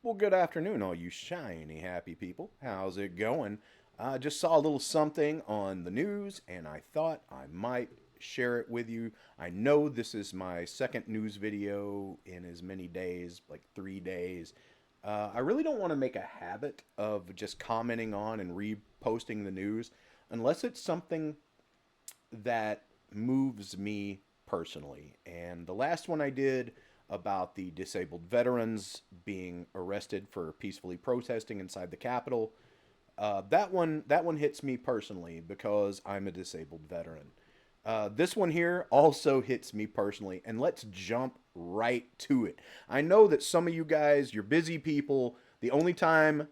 Well, good afternoon, all you shiny happy people. How's it going? I just saw a little something on the news and I thought I might share it with you. I know this is my second news video in as many days, like 3 days. I really don't want to make a habit of just commenting on and reposting the news unless it's something that moves me personally. And the last one I did about the disabled veterans being arrested for peacefully protesting inside the Capitol, that one hits me personally because I'm a disabled veteran. This one here also hits me personally, and let's jump right to it. I know that some of you guys, you're busy people. The only time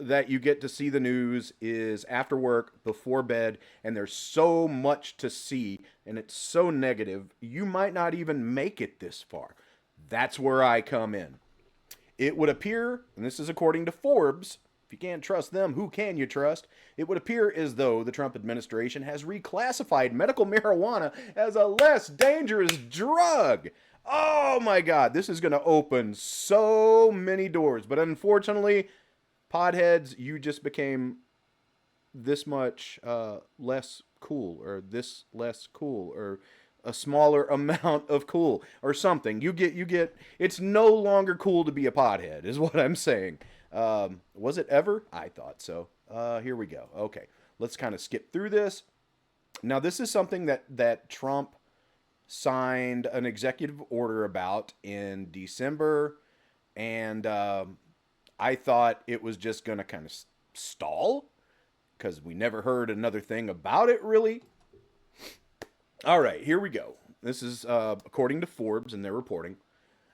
that you get to see the news is after work, before bed, and there's so much to see, and it's so negative, you might not even make it this far. That's where I come in. It would appear, and this is according to Forbes, if you can't trust them, who can you trust? It would appear as though the Trump administration has reclassified medical marijuana as a less dangerous drug. Oh my God, this is going to open so many doors. But unfortunately, podheads, you just became this much less cool, or this less cool, or a smaller amount of cool, or something. You get. It's no longer cool to be a pothead, is what I'm saying. Was it ever? I thought so. Here we go. Okay, let's kind of skip through this. Now, this is something that Trump signed an executive order about in December, and I thought it was just going to kind of stall because we never heard another thing about it, really. All right, here we go. This is according to Forbes and their reporting.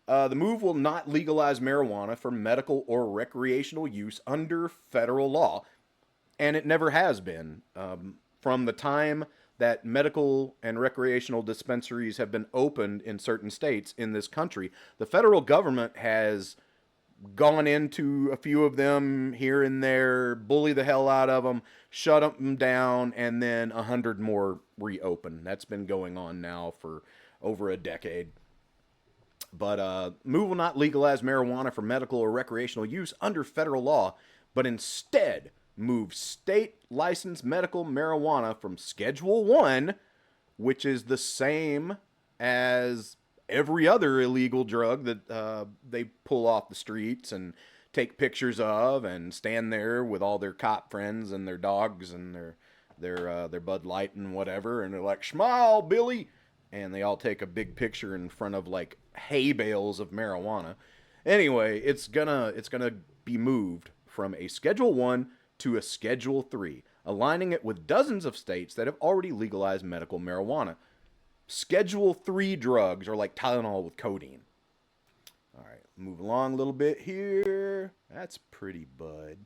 The move will not legalize marijuana for medical or recreational use under federal law, and it never has been. From the time that medical and recreational dispensaries have been opened in certain states in this country, the federal government has gone into a few of them here and there, bully the hell out of them, shut them down, and then 100 more reopen. That's been going on now for over a decade. But move will not legalize marijuana for medical or recreational use under federal law, but instead move state licensed medical marijuana from Schedule 1, which is the same as every other illegal drug that they pull off the streets and take pictures of and stand there with all their cop friends and their dogs and their Bud Light and whatever, and they're like, "Smile, Billy," and they all take a big picture in front of like hay bales of marijuana. Anyway, it's gonna be moved from a Schedule 1 to a Schedule 3, aligning it with dozens of states that have already legalized medical marijuana. Schedule 3 drugs are like Tylenol with codeine. All right, move along a little bit here. That's pretty, bud.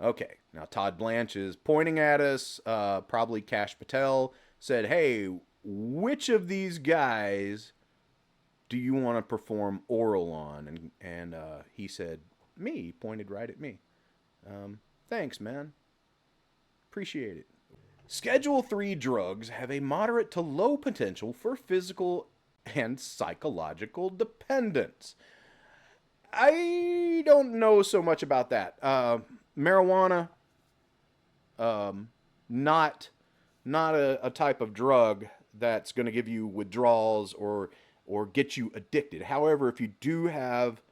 Okay, now Todd Blanche is pointing at us. Probably Cash Patel said, "Hey, which of these guys do you want to perform oral on?" And he said, "Me." He pointed right at me. Thanks, man. Appreciate it. Schedule 3 drugs have a moderate to low potential for physical and psychological dependence. I don't know so much about that. Marijuana, not a type of drug that's going to give you withdrawals or get you addicted. However, if you do have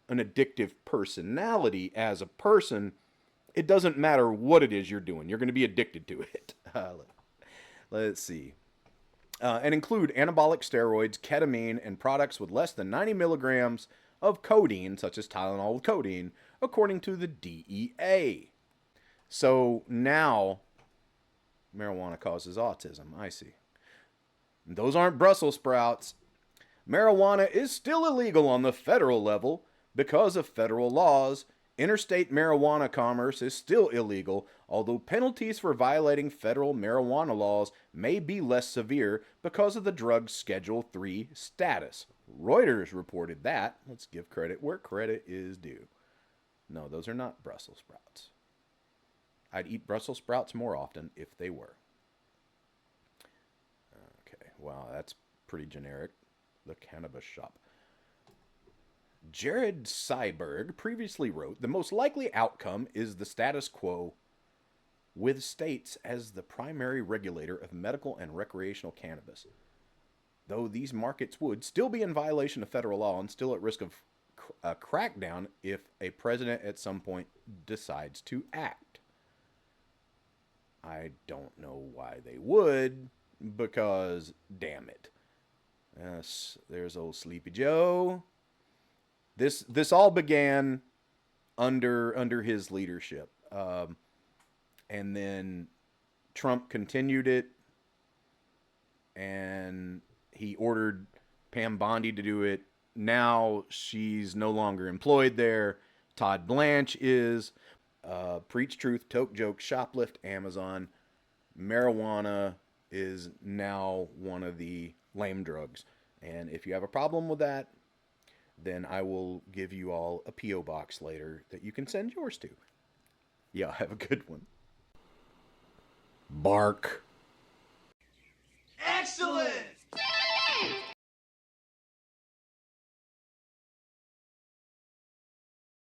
an addictive personality as a person, it doesn't matter what it is you're doing. You're going to be addicted to it. Let's see. And include anabolic steroids, ketamine, and products with less than 90 milligrams of codeine, such as Tylenol with codeine, according to the DEA. So now, marijuana causes autism. I see. Those aren't Brussels sprouts. Marijuana is still illegal on the federal level because of federal laws. Interstate marijuana commerce is still illegal, although penalties for violating federal marijuana laws may be less severe because of the drug's Schedule 3 status. Reuters reported that. Let's give credit where credit is due. No, those are not Brussels sprouts. I'd eat Brussels sprouts more often if they were. Okay, wow, that's pretty generic. The cannabis shop. Jared Seiberg previously wrote, the most likely outcome is the status quo with states as the primary regulator of medical and recreational cannabis, though these markets would still be in violation of federal law and still at risk of a crackdown if a president at some point decides to act. I don't know why they would, because damn it. Yes, there's old Sleepy Joe. This all began under his leadership, and then Trump continued it, and he ordered Pam Bondi to do it. Now she's no longer employed there. Todd Blanche is. Preach Truth, Toke Joke, Shoplift, Amazon. Marijuana is now one of the lame drugs. And if you have a problem with that, then I will give you all a P.O. box later that you can send yours to. Yeah, have a good one. Bark.